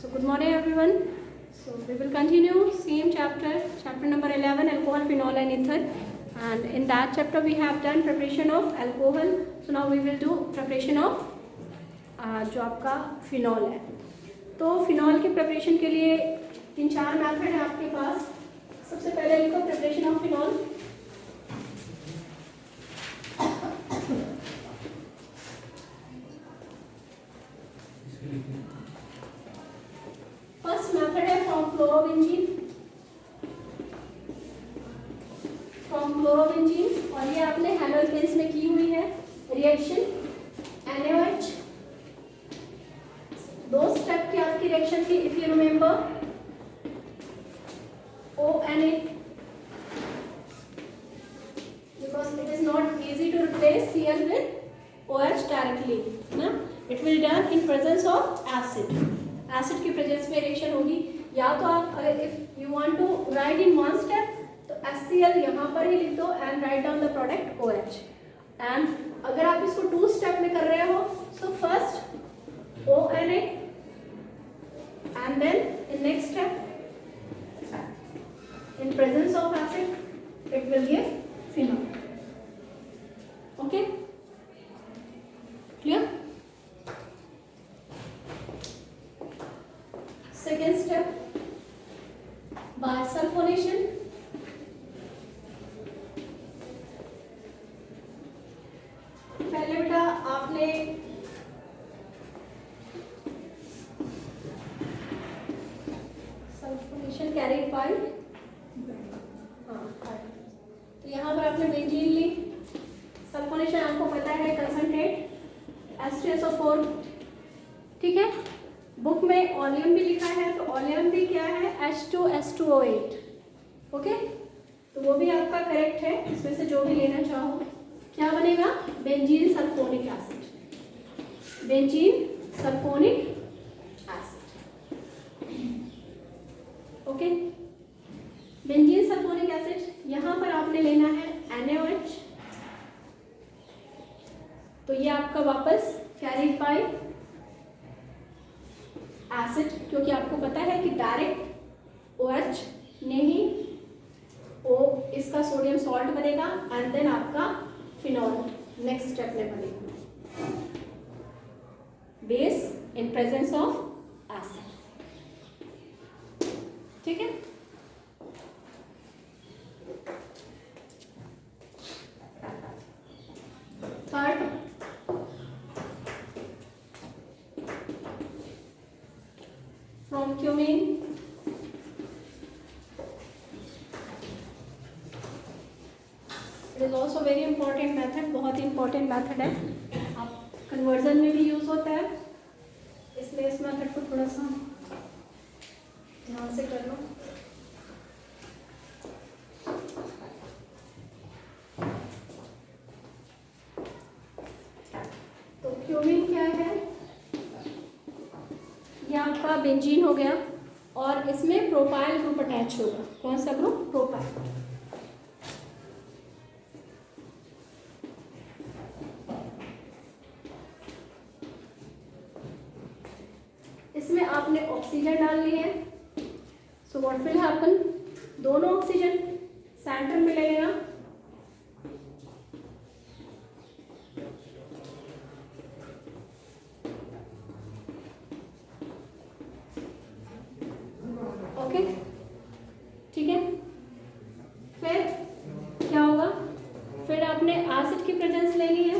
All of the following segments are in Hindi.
So good morning everyone. So we will continue same chapter number 11, alcohol, phenol and ether. And in that chapter we have done preparation of alcohol. So now we will do preparation of जो आपका फिनॉल है. तो फिनॉल के प्रिपरेशन के लिए 3-4 मेथड है आपके पास. सबसे पहले लिखो preparation of phenol. First method है फ्रॉम क्लोरोबेंजीन. और ये आपने हेलोजेंस में की हुई है रिएक्शन. NaOH दो स्टेप की आपकी रिएक्शन थी. If you remember ONA because it is not easy to replace Cl with OH directly ना. It will done in presence of acid. Acid की प्रेजेंस में रिएक्शन होगी. या तो आप if you want to write in one step तो HCl यहाँ पर ही लिख दो and write down the product OH. And अगर आप इसको 2 स्टेप में कर रहे हो so first ONA and then in next step in presence of acid it will give phenol. Okay, clear? Second step bisulfonation. पहले बेटा आपने सल्फोनेशन कैरिड बाय तो यहाँ पर आपने बेंजीन ली. सल्फोनेशन आपको पता है कंसंट्रेट H2SO4. ठीक है. बुक में ऑलियम भी लिखा है तो ऑलियम भी क्या है H2S2O8. ओके, तो वो भी आपका करेक्ट है. इसमें से जो भी लेना चाहो. क्या बनेगा benzene sulphonic acid. Benzene sulphonic acid. Okay, benzene sulphonic acid. यहाँ पर आपने लेना है NaOH. तो ये आपका वापस कैरिड बाय एसिड क्योंकि आपको पता है कि डायरेक्ट OH नहीं O इसका सोडियम सॉल्ट बनेगा एंड देन आपका फिनॉल नेक्स्ट स्टेप में बनेगा base in presence of acid. ठीक है. Third from cumene. It is also very important method. बहुत ही important method है. आप conversion में भी यूज होता है इसलिए इस मेथड को थोड़ा सा ध्यान से कर लो. तो क्यूमीन क्या है? ये आपका बेंजीन हो गया और इसमें प्रोपाइल ग्रुप अटैच होगा. कौन सा ग्रुप? प्रोपाइल. इसमें आपने ऑक्सीजन डाल ली है. So what will happen? दोनों ऑक्सीजन सेंटर में ले लेना. ओके, ठीक है. फिर क्या होगा? फिर आपने एसिड की प्रेजेंस लेनी है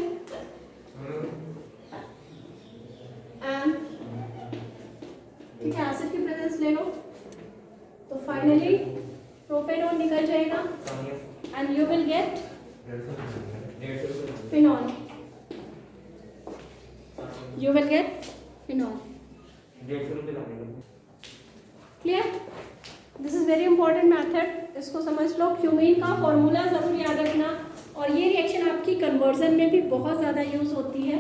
एंड ठीक है एसिड की प्रेजेंस ले लो तो फाइनली प्रोपेनॉन निकल जाएगा and you will get phenol. You will get phenol. Clear? This is very important method. इसको समझ लो. क्यूमीन का फॉर्मूला जरूर याद रखना. और ये रिएक्शन आपकी कन्वर्जन में भी बहुत ज़्यादा यूज होती है.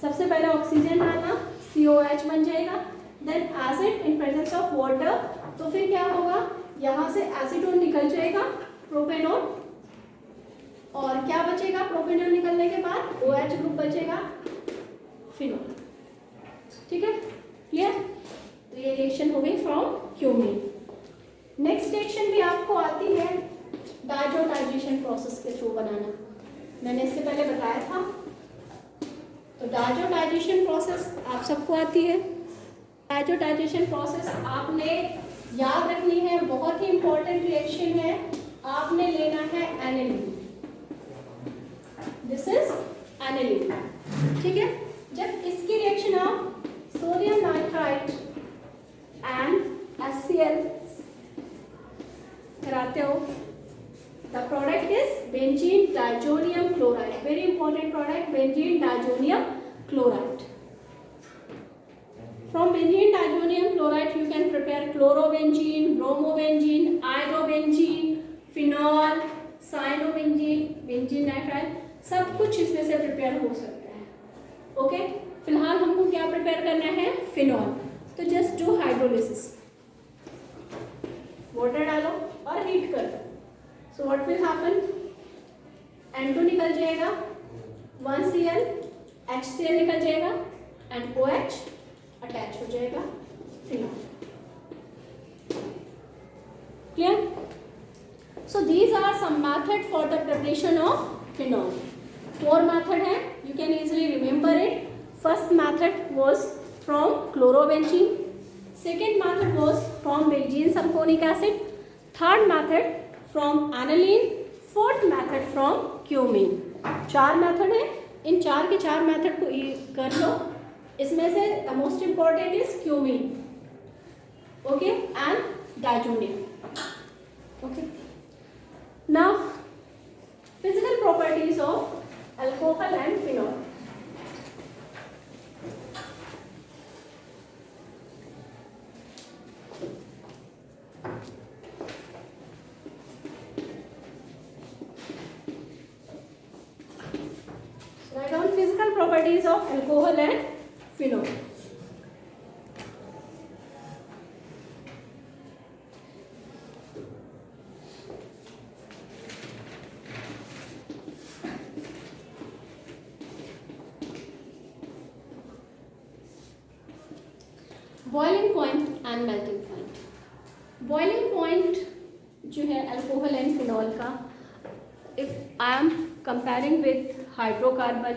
सबसे पहले ऑक्सीजन डालना COH बन जाएगा. Then acid in presence of water. तो फिर क्या होगा? यहाँ से एसीटोन निकल जाएगा प्रोपेनॉन. और क्या बचेगा प्रोपेनॉन निकलने के बाद? OH ग्रुप बचेगा फिनॉल. ठीक है, क्लियर? तो रिएक्शन हो गई फ्रॉम क्यूमीन। नेक्स्ट रिएक्शन भी आपको आती है डायजोटाइजेशन प्रोसेस के थ्रू बनाना, मैंने इससे पहले बताया था। तो डायजोटाइजेशन प्रोसेस आप सबको आती है। डायजोटाइजेशन प्रोसेस आपने याद रखनी है, बहुत ही इंपॉर्टेंट रिएक्शन है। आपने लेना है एनिलीन, दिस इज एनिलीन, ठीक है। जब इसकी रिएक्शन आप सोडियम नाइट्राइट एंड HCl कराते हो, the product is benzene diazonium chloride, very important product, benzene diazonium chloride. From benzene diazonium chloride you can prepare chlorobenzene, bromobenzene, iodobenzene, phenol, cyanobenzene, benzene nitride, सब कुछ इसमें से प्रिपेयर हो सकता है। ओके, फिलहाल हमको क्या प्रिपेयर करना है, फिनॉल। तो जस्ट डू हाइड्रोलिसिस, वाटर डालो और हीट कर दो। So what will happen, N2 निकल जाएगा, 1Cl, HCl निकल जाएगा एंड OH अटैच हो जाएगा phenol. Clear? So these are some method for the preparation of phenol. 4 method है, you can easily remember it. First method was from chlorobenzene, second method was from benzene sulphonic acid, third method from aniline, fourth method from cumene. 4 method है, इन 4 के 4 मेथड को कर लो। इसमें से the most important is cumene, okay, and diazonium. Okay, now physical properties of alcohol and phenol. Write down physical properties of alcohol and phenol. Boiling point and melting point. Boiling point जो है अल्कोहल एंड फिनॉल का, if I am comparing with hydrocarbon,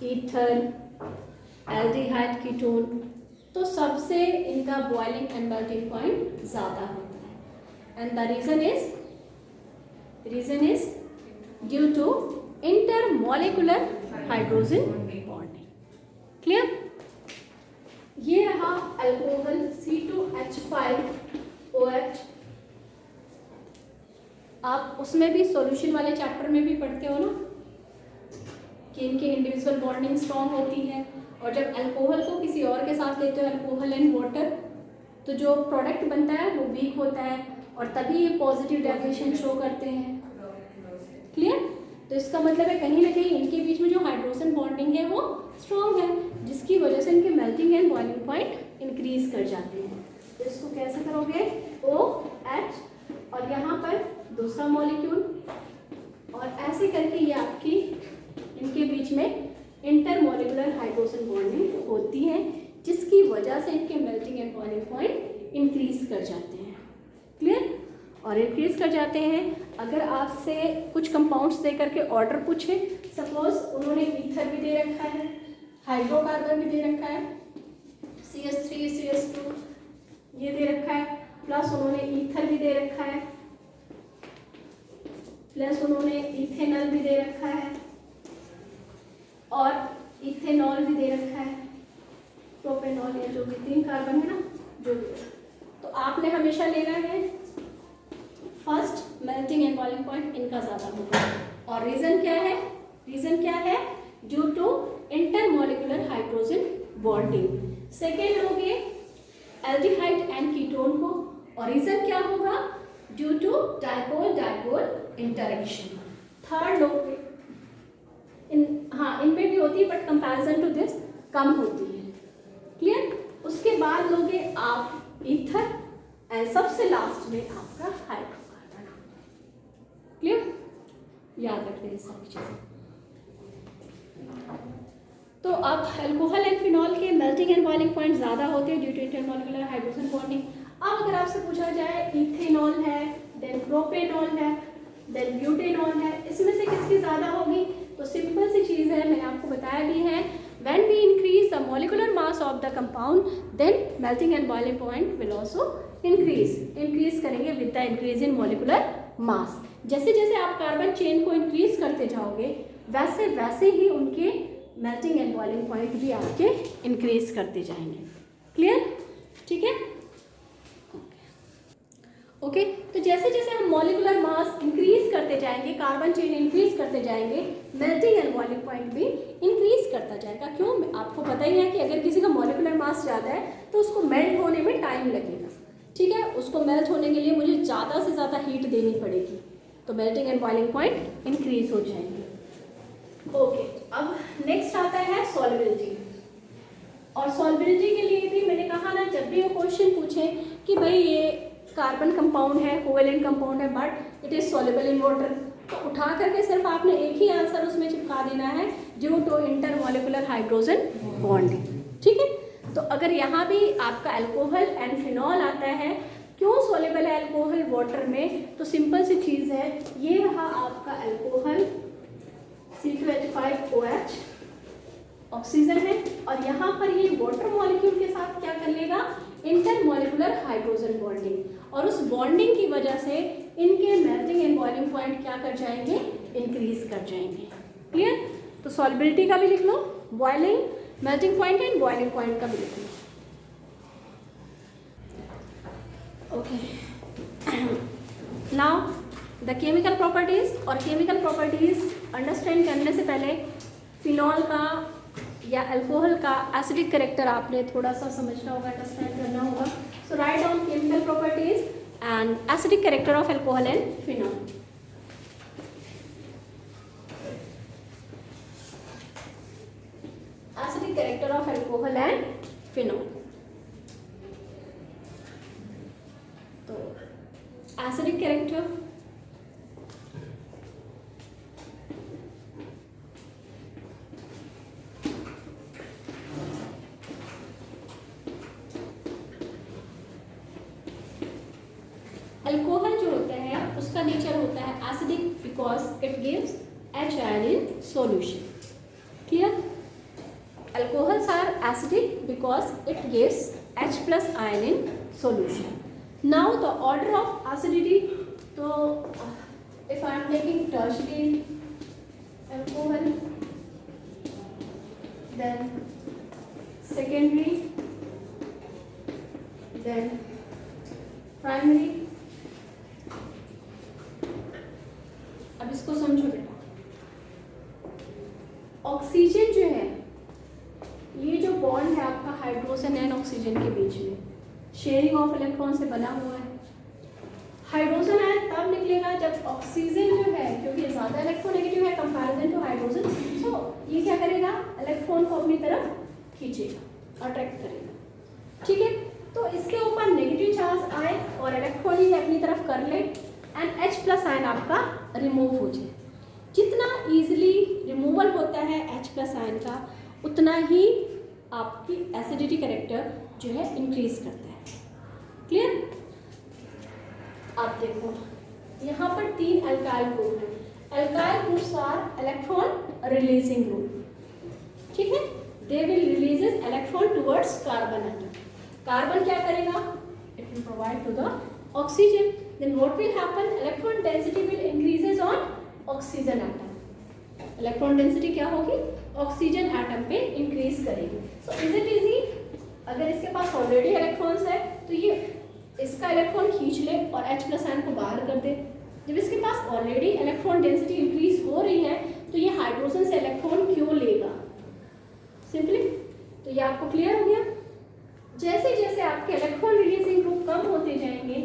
ether, aldehyde, ketone, तो सबसे इनका बॉइलिंग एंड मेल्टिंग पॉइंट ज़्यादा होता है। And the reason is due to intermolecular hydrogen bonding. Clear? ये रहा अल्कोहल C2H5OH। आप उसमें भी सॉल्यूशन वाले चैप्टर में भी पढ़ते हो ना कि इनकी इंडिविजुअल बॉन्डिंग स्ट्रॉन्ग होती है, और जब अल्कोहल को किसी और के साथ लेते हो, अल्कोहल एंड वाटर, तो जो प्रोडक्ट बनता है वो वीक होता है और तभी ये पॉजिटिव डेविएशन शो करते हैं। क्लियर? तो इसका मतलब है कहीं ना कहीं इनके बीच में जो हाइड्रोजन बॉन्डिंग है वो स्ट्रॉन्ग है, जिसकी वजह से इनके melting and boiling point increase कर जाते हैं। तो इसको कैसे करोगे, OH और यहाँ पर दूसरा मॉलिक्यूल, और ऐसे करके ये आपकी इनके बीच में इंटरमॉलिक्यूलर हाइड्रोजन बॉन्डिंग होती है, जिसकी वजह से इनके melting and boiling point increase कर जाते हैं। क्लियर? और इंक्रीज कर जाते हैं। अगर आपसे कुछ कंपाउंड्स दे करके ऑर्डर पूछे, सपोज उन्होंने ईथर भी दे रखा है, हाइड्रोकार्बन भी दे रखा है, CH3 CH2 ये दे रखा है, प्लस उन्होंने ईथर भी दे रखा है, प्लस उन्होंने इथेनॉल भी दे रखा है और इथेनॉल भी दे रखा है, प्रोपेनॉल, या जो भी 3 कार्बन है ना, जो भी। तो आपने हमेशा लेना है first melting and boiling point इनका ज़्यादा होगा। और रीज़न क्या है, रीज़न क्या है, due to intermolecular hydrogen bonding. Second लोगे एल्डिहाइड एंड कीटोन को, और रीज़न क्या होगा, due to dipole dipole interaction. Third लोगे इनमें भी होती है बट कंपैरिजन टू दिस कम होती है। क्लियर? उसके बाद लोगे आप ईथर एंड सबसे लास्ट में आपका हाइड्रोकार्बन। क्लियर? याद रखना ये सारी चीजें। तो अब अल्कोहल एंड फिनॉल के मेल्टिंग एंड बॉइलिंग पॉइंट ज़्यादा होते हैं due to intermolecular hydrogen bonding. अब अगर आपसे पूछा जाए इथेनॉल है, देन प्रोपेनॉल है, देन ब्यूटेनॉल है, इसमें से किसकी ज़्यादा होगी? तो सिंपल सी चीज़ है, मैंने आपको बताया भी है, when we increase the molecular mass of the compound then melting and boiling point will also increase करेंगे with the increase in molecular mass। जैसे जैसे आप कार्बन चेन को इंक्रीज करते जाओगे वैसे वैसे ही उनके मेल्टिंग एंड बॉइलिंग पॉइंट भी आपके इंक्रीज करते जाएंगे। क्लियर? ठीक है, ओके। तो जैसे जैसे हम मॉलिकुलर मास इंक्रीज करते जाएंगे, कार्बन चेन इंक्रीज करते जाएंगे, मेल्टिंग एंड बॉइलिंग पॉइंट भी इंक्रीज करता जाएगा। क्यों? आपको पता ही है कि अगर किसी का मॉलिकुलर मास ज़्यादा है तो उसको मेल्ट होने में टाइम लगेगा, ठीक है। उसको मेल्ट होने के लिए मुझे ज़्यादा से ज़्यादा हीट देनी पड़ेगी, तो melting and boiling point increase हो जाएंगे। ओके, अब नेक्स्ट आता है सॉल्युबिलिटी। और सॉल्युबिलिटी के लिए भी मैंने कहा ना, जब भी वो क्वेश्चन पूछे कि भाई ये कार्बन कंपाउंड है, कोवेलेंट कंपाउंड है, but it is soluble in water, तो उठा करके सिर्फ आपने एक ही आंसर उसमें चिपका देना है, due to intermolecular hydrogen bonding, ठीक है। तो अगर यहाँ भी आपका अल्कोहल एंड फिनॉल आता है, क्यों सॉल्युबल है अल्कोहल वाटर में? तो सिंपल सी चीज़ है, ये रहा आपका अल्कोहल C2H5OH ऑक्सीजन है, और यहाँ पर ये वाटर मॉलिक्यूल के साथ क्या कर लेगा? इंटरमॉलिक्यूलर हाइड्रोजन बॉन्डिंग, और उस बॉन्डिंग की वजह से इनके मेल्टिंग एंड बॉइलिंग पॉइंट क्या कर जाएंगे? इंक्रीज कर जाएंगे। क्लियर? तो सॉल्युबिलिटी का भी लिख लो, boiling, melting point and boiling point का भी लिख लो। Okay, now the chemical properties. और केमिकल प्रॉपर्टीज अंडरस्टैंड करने से पहले फिनॉल का या अल्कोहल का एसिडिक करेक्टर आपने थोड़ा सा समझना होगा, अंडरस्टैंड करना होगा। So write down chemical properties and acidic character of alcohol and phenol. Acidic character of alcohol and phenol. तो एसिडिक करेक्टर, अल्कोहल जो होता है उसका नेचर होता है acidic because it gives H ion in solution। Clear? Alcohols are acidic because it gives H plus ion in solution। Now the order of acidity, so if I am taking tertiary alcohol, then secondary, then primary। अब इसको समझो बेटा, ऑक्सीजन जो है, ये जो बॉन्ड है आपका हाइड्रोजन एंड ऑक्सीजन के बीच में, शेयरिंग ऑफ इलेक्ट्रॉन से बना हुआ है। हाइड्रोजन आयन तब निकलेगा जब ऑक्सीजन जो है, क्योंकि ज़्यादा इलेक्ट्रोनेगेटिव है कंपैरिजन टू हाइड्रोजन, सो ये क्या करेगा? इलेक्ट्रॉन को अपनी तरफ खींचेगा, अट्रैक्ट करेगा, ठीक है। तो इसके ऊपर नेगेटिव चार्ज आए और इलेक्ट्रॉन ही अपनी तरफ कर ले एंड H प्लस आयन आपका रिमूव हो जाए। जितना ईजिली रिमूवल होता है H प्लस आयन का, उतना ही आपकी एसिडिटी कैरेक्टर जो है इंक्रीज करता है। क्लियर? आप देखो यहाँ पर 3 अल्काइल ग्रुप है। Alkyl groups are electron releasing group, ठीक है। They will releases electron towards carbon atom. Carbon क्या करेगा? It will provide to the oxygen. Then what will happen? Electron density will increases on oxygen atom। Electron density क्या होगी? ऑक्सीजन एटम पे इंक्रीज करेगी। So is it easy? अगर इसके पास ऑलरेडी इलेक्ट्रॉन्स है तो ये इसका इलेक्ट्रॉन खींच ले और H प्लस आयन को बाहर कर दे। जब इसके पास ऑलरेडी इलेक्ट्रॉन डेंसिटी इंक्रीज हो रही है तो ये हाइड्रोजन से इलेक्ट्रॉन क्यों लेगा? सिंपली। तो ये आपको क्लियर हो गया? जैसे जैसे आपके इलेक्ट्रॉन रिलीजिंग ग्रुप कम होते जाएंगे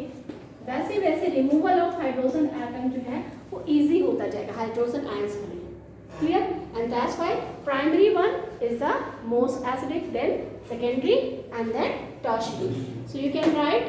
वैसे वैसे रिमूवल ऑफ हाइड्रोजन एटम जो है वो इजी होता जाएगा हाइड्रोजन आयंस होने। Clear? And that's why primary one is the most acidic, then secondary and then tertiary. So you can right